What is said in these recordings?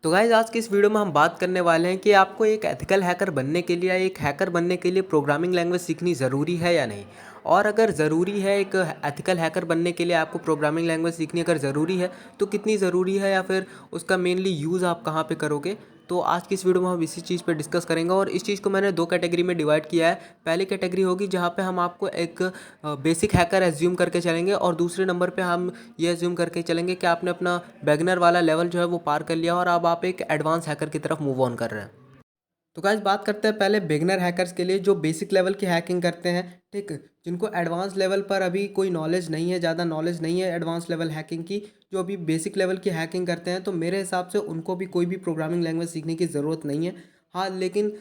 तो गाइस आज की इस वीडियो में हम बात करने वाले हैं कि आपको एक एथिकल हैकर बनने के लिए या एक हैकर बनने के लिए प्रोग्रामिंग लैंग्वेज सीखनी ज़रूरी है या नहीं। और अगर ज़रूरी है एक एथिकल हैकर बनने के लिए आपको प्रोग्रामिंग लैंग्वेज सीखनी अगर ज़रूरी है तो कितनी ज़रूरी है या फिर उसका मेनली यूज़ आप कहाँ पे करोगे। तो आज की इस वीडियो में हम इसी चीज़ पे डिस्कस करेंगे और इस चीज़ को मैंने दो कैटेगरी में डिवाइड किया है। पहली कैटेगरी होगी जहाँ पे हम आपको एक बेसिक हैकर एज्यूम करके चलेंगे और दूसरे नंबर पे हम ये एज्यूम करके चलेंगे कि आपने अपना बिगिनर वाला लेवल जो है वो पार कर लिया और अब आप एक एडवांस हैकर की तरफ मूव ऑन कर रहे हैं। तो गाइस बात करते हैं पहले बिगिनर हैकर्स के लिए जो बेसिक लेवल की हैकिंग करते हैं, ठीक, जिनको एडवांस लेवल पर अभी कोई नॉलेज नहीं है, ज़्यादा नॉलेज नहीं है एडवांस लेवल हैकिंग की, जो अभी बेसिक लेवल की हैकिंग करते हैं, तो मेरे हिसाब से उनको भी कोई भी प्रोग्रामिंग लैंग्वेज सीखने की ज़रूरत नहीं है। हाँ, लेकिन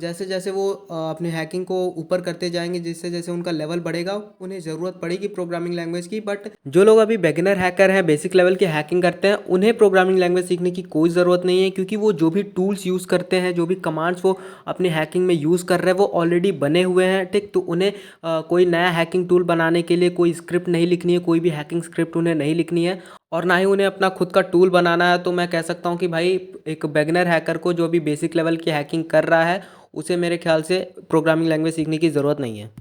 जैसे जैसे वो अपने हैकिंग को ऊपर करते जाएंगे, जैसे जैसे उनका लेवल बढ़ेगा उन्हें ज़रूरत पड़ेगी प्रोग्रामिंग लैंग्वेज की। बट जो लोग अभी बिगिनर हैकर हैं, बेसिक लेवल की हैकिंग करते हैं, उन्हें प्रोग्रामिंग लैंग्वेज सीखने की कोई ज़रूरत नहीं है, क्योंकि वो जो भी टूल्स यूज़ करते हैं, जो भी कमांड्स वो अपनी हैकिंग में यूज़ कर रहे हैं, वो ऑलरेडी बने हुए हैं, ठीक। तो उन्हें कोई नया हैकिंग टूल बनाने के लिए कोई स्क्रिप्ट नहीं लिखनी है, कोई भी हैकिंग स्क्रिप्ट उन्हें नहीं लिखनी है और ना ही उन्हें अपना खुद का टूल बनाना है। तो मैं कह सकता हूँ कि भाई एक बिगिनर हैकर को जो भी बेसिक लेवल की हैकिंग कर रहा है उसे मेरे ख्याल से प्रोग्रामिंग लैंग्वेज सीखने की ज़रूरत नहीं है।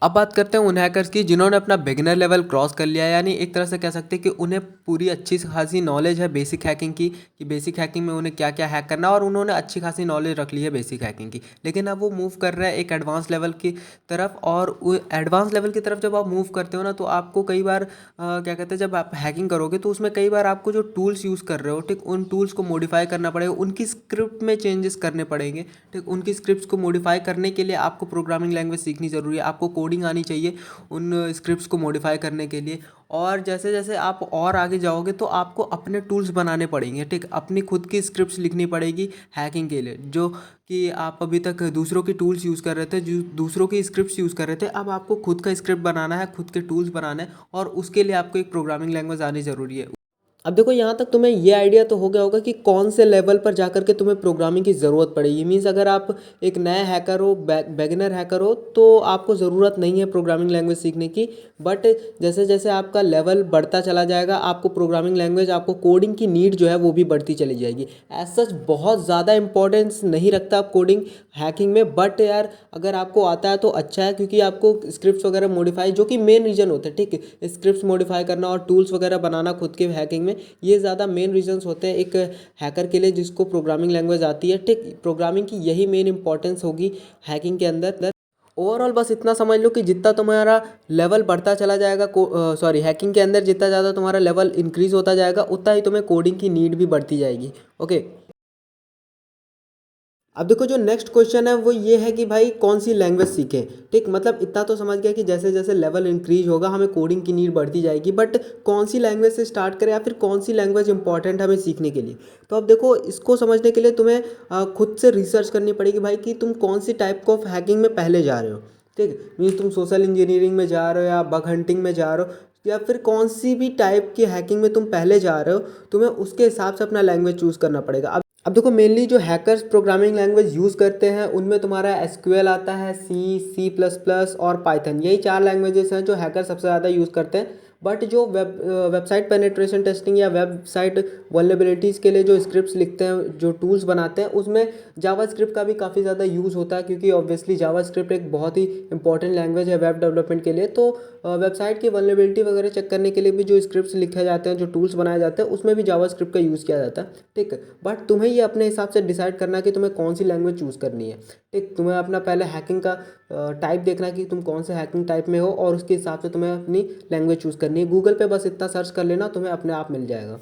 अब बात करते हैं उन हैकर्स की जिन्होंने अपना बिगिनर लेवल क्रॉस कर लिया है, यानी एक तरह से कह सकते हैं कि उन्हें पूरी अच्छी खासी नॉलेज है बेसिक हैकिंग की, कि बेसिक हैकिंग में उन्हें क्या क्या हैक करना है और उन्होंने अच्छी खासी नॉलेज रख ली है बेसिक हैकिंग की। लेकिन अब वो मूव कर रहे हैं एक एडवांस लेवल की तरफ, और एडवांस लेवल की तरफ जब आप मूव करते हो ना, तो आपको कई बार क्या कहते हैं, जब आप हैकिंग करोगे तो उसमें कई बार आपको जो टूल्स यूज़ कर रहे हो, ठीक, उन टूल्स को मॉडिफाई करना पड़ेगा, उनकी स्क्रिप्ट में चेंजेस करने पड़ेंगे, ठीक। उनकी स्क्रिप्ट्स को मॉडिफाई करने के लिए आपको प्रोग्रामिंग लैंग्वेज सीखनी ज़रूरी है, आपको कोडिंग आनी चाहिए उन स्क्रिप्ट्स को मॉडिफाई करने के लिए। और जैसे जैसे आप और आगे जाओगे तो आपको अपने टूल्स बनाने पड़ेंगे, ठीक, अपनी खुद की स्क्रिप्ट्स लिखनी पड़ेगी हैकिंग के लिए, जो कि आप अभी तक दूसरों की टूल्स यूज़ कर रहे थे, जो दूसरों की स्क्रिप्ट्स यूज़ कर रहे थे, अब आपको खुद का स्क्रिप्ट बनाना है, खुद के टूल्स बनाना है और उसके लिए आपको एक प्रोग्रामिंग लैंग्वेज आनी ज़रूरी है। अब देखो यहाँ तक तुम्हें ये आइडिया तो हो गया होगा कि कौन से लेवल पर जाकर के तुम्हें प्रोग्रामिंग की ज़रूरत पड़ेगी। मीन्स अगर आप एक नया हैकर हो, बिगिनर हैकर हो, तो आपको ज़रूरत नहीं है प्रोग्रामिंग लैंग्वेज सीखने की। बट जैसे जैसे आपका लेवल बढ़ता चला जाएगा, आपको प्रोग्रामिंग लैंग्वेज, आपको कोडिंग की नीड जो है वो भी बढ़ती चली जाएगी। एज सच बहुत ज़्यादा इंपॉर्टेंस नहीं रखता आप कोडिंग हैकिंग में, बट यार अगर आपको आता है तो अच्छा है, क्योंकि आपको स्क्रिप्ट्स वगैरह मॉडिफाई, जो कि मेन रीज़न होता है, ठीक है, स्क्रिप्ट्स मॉडिफाई करना और टूल्स वगैरह बनाना खुद के हैकिंग में, ये ज़्यादा मेन रीजंस होते हैं एक हैकर के लिए जिसको प्रोग्रामिंग लैंग्वेज आती है, ठीक। प्रोग्रामिंग की यही मेन इंपॉर्टेंस होगी हैकिंग के अंदर। ओवरऑल बस इतना समझ लो कि जितना तुम्हारा लेवल बढ़ता चला जाएगा, हैकिंग के अंदर जितना ज़्यादा तुम्हारा लेवल इंक्रीज होता जाएगा, उतना ही तुम्हें कोडिंग की नीड भी बढ़ती जाएगी। ओके, अब देखो जो नेक्स्ट क्वेश्चन है वो ये है कि भाई कौन सी लैंग्वेज सीखें, ठीक। मतलब इतना तो समझ गया कि जैसे जैसे लेवल इंक्रीज होगा हमें कोडिंग की नीड बढ़ती जाएगी, बट कौन सी लैंग्वेज से स्टार्ट करें या फिर कौन सी लैंग्वेज इंपॉर्टेंट है हमें सीखने के लिए। तो अब देखो इसको समझने के लिए तुम्हें खुद से रिसर्च करनी पड़ेगी भाई कि तुम कौन सी टाइप ऑफ हैकिंग में पहले जा रहे हो, ठीक। मीन्स तुम सोशल इंजीनियरिंग में जा रहे हो या बग हंटिंग में जा रहे हो या फिर कौन सी भी टाइप की हैकिंग में तुम पहले जा रहे हो, तुम्हें उसके हिसाब से अपना लैंग्वेज चूज़ करना पड़ेगा। अब देखो मेनली जो हैकर्स प्रोग्रामिंग लैंग्वेज यूज़ करते हैं उनमें तुम्हारा एसक्यूएल आता है, सी प्लस प्लस और पाइथन, यही चार लैंग्वेजेस हैं जो हैकर सबसे ज़्यादा यूज़ करते हैं। बट जो वेबसाइट पेनिट्रेशन टेस्टिंग या वेबसाइट वल्नरेबिलिटीज़ के लिए जो स्क्रिप्ट्स लिखते हैं, जो टूल्स बनाते हैं, उसमें जावास्क्रिप्ट का भी काफ़ी ज़्यादा यूज़ होता है, क्योंकि ऑब्वियसली जावास्क्रिप्ट एक बहुत ही इंपॉर्टेंट लैंग्वेज है वेब डेवलपमेंट के लिए। तो वेबसाइट की वल्नरेबिलिटी वगैरह चेक करने के लिए भी जो स्क्रिप्ट्स लिखे जाते हैं, जो टूल्स बनाए जाते हैं, उसमें भी जावास्क्रिप्ट का यूज़ किया जाता है, ठीक। बट तुम्हें ये अपने हिसाब से डिसाइड करना है कि तुम्हें कौन सी लैंग्वेज चूज़ करनी है, ठीक। तुम्हें अपना पहले हैकिंग का टाइप देखना है कि तुम कौन से हैकिंग टाइप में हो और उसके हिसाब से तुम्हें अपनी लैंग्वेज चूज़ करनी है। गूगल पे बस इतना सर्च कर लेना, तुम्हें अपने आप मिल जाएगा।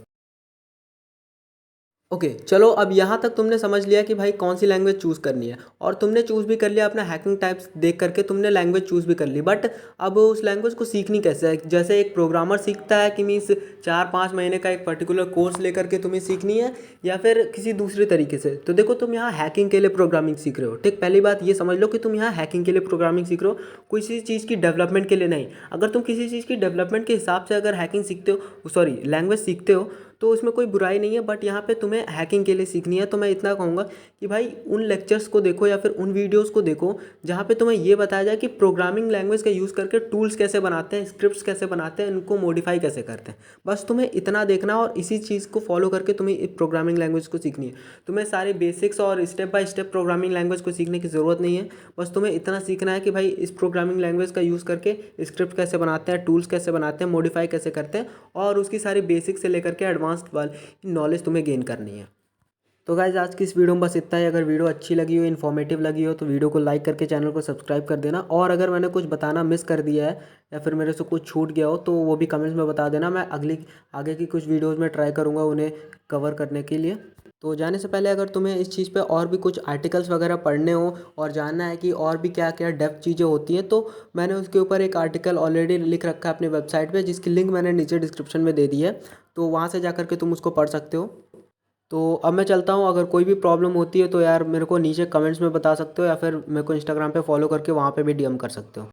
ओके, चलो अब यहाँ तक तुमने समझ लिया कि भाई कौन सी लैंग्वेज चूज़ करनी है और तुमने चूज़ भी कर लिया अपना हैकिंग टाइप्स देख करके, तुमने लैंग्वेज चूज़ भी कर ली। बट अब उस लैंग्वेज को सीखनी कैसे है, जैसे एक प्रोग्रामर सीखता है कि मीन्स 4-5 महीने का एक पर्टिकुलर कोर्स लेकर के तुम्हें सीखनी है या फिर किसी दूसरे तरीके से। तो देखो तुम यहाँ हैकिंग के लिए प्रोग्रामिंग सीख रहे हो, ठीक। पहली बात ये समझ लो कि तुम यहाँ हैकिंग के लिए प्रोग्रामिंग सीख रहे हो, किसी चीज़ की डेवलपमेंट के लिए नहीं। अगर तुम किसी चीज़ की डेवलपमेंट के हिसाब से अगर हैकिंग सीखते हो, लैंग्वेज सीखते हो, तो उसमें कोई बुराई नहीं है, बट यहाँ पे तुम्हें हैकिंग के लिए सीखनी है। तो मैं इतना कहूँगा कि भाई उन लेक्चर्स को देखो या फिर उन वीडियोज़ को देखो जहाँ पे तुम्हें ये बताया जाए कि प्रोग्रामिंग लैंग्वेज का यूज़ करके टूल्स कैसे बनाते हैं, स्क्रिप्ट्स कैसे बनाते हैं, इनको मॉडिफाई कैसे करते हैं। बस तुम्हें इतना देखना और इसी चीज़ को फॉलो करके तुम्हें प्रोग्रामिंग लैंग्वेज को सीखनी है। तुम्हें सारे बेसिक्स और step by step programming language को सीखने की ज़रूरत नहीं है। बस तुम्हें इतना सीखना है कि भाई इस प्रोग्रामिंग लैंग्वेज का यूज़ करके स्क्रिप्ट कैसे बनाते हैं, टूल्स कैसे बनाते हैं, मॉडिफाई कैसे करते हैं, और उसकी सारी बेसिक से लेकर के एडवांस्ड वाली नॉलेज तुम्हें गेन करनी है। तो गाइज आज की इस वीडियो में बस इतना ही। अगर वीडियो अच्छी लगी हो, इन्फॉर्मेटिव लगी हो, तो वीडियो को लाइक करके चैनल को सब्सक्राइब कर देना। और अगर मैंने कुछ बताना मिस कर दिया है या फिर मेरे से कुछ छूट गया हो तो वो भी कमेंट्स में बता देना। मैं आगे की कुछ वीडियोज़ में ट्राई करूँगा उन्हें कवर करने के लिए। तो जाने से पहले अगर तुम्हें इस चीज़ पे और भी कुछ आर्टिकल्स वगैरह पढ़ने हो और जानना है कि और भी क्या क्या डेप्थ चीज़ें होती हैं, तो मैंने उसके ऊपर एक आर्टिकल ऑलरेडी लिख रखा है अपनी वेबसाइट पे, जिसकी लिंक मैंने नीचे डिस्क्रिप्शन में दे दी है। तो वहाँ से जा कर के तुम उसको पढ़ सकते हो। तो अब मैं चलता हूँ। अगर कोई भी प्रॉब्लम होती है तो यार मेरे को नीचे कमेंट्स में बता सकते हो या फिर मेरे को इंस्टाग्राम पे फॉलो करके वहाँ पे भी डीएम कर सकते हो।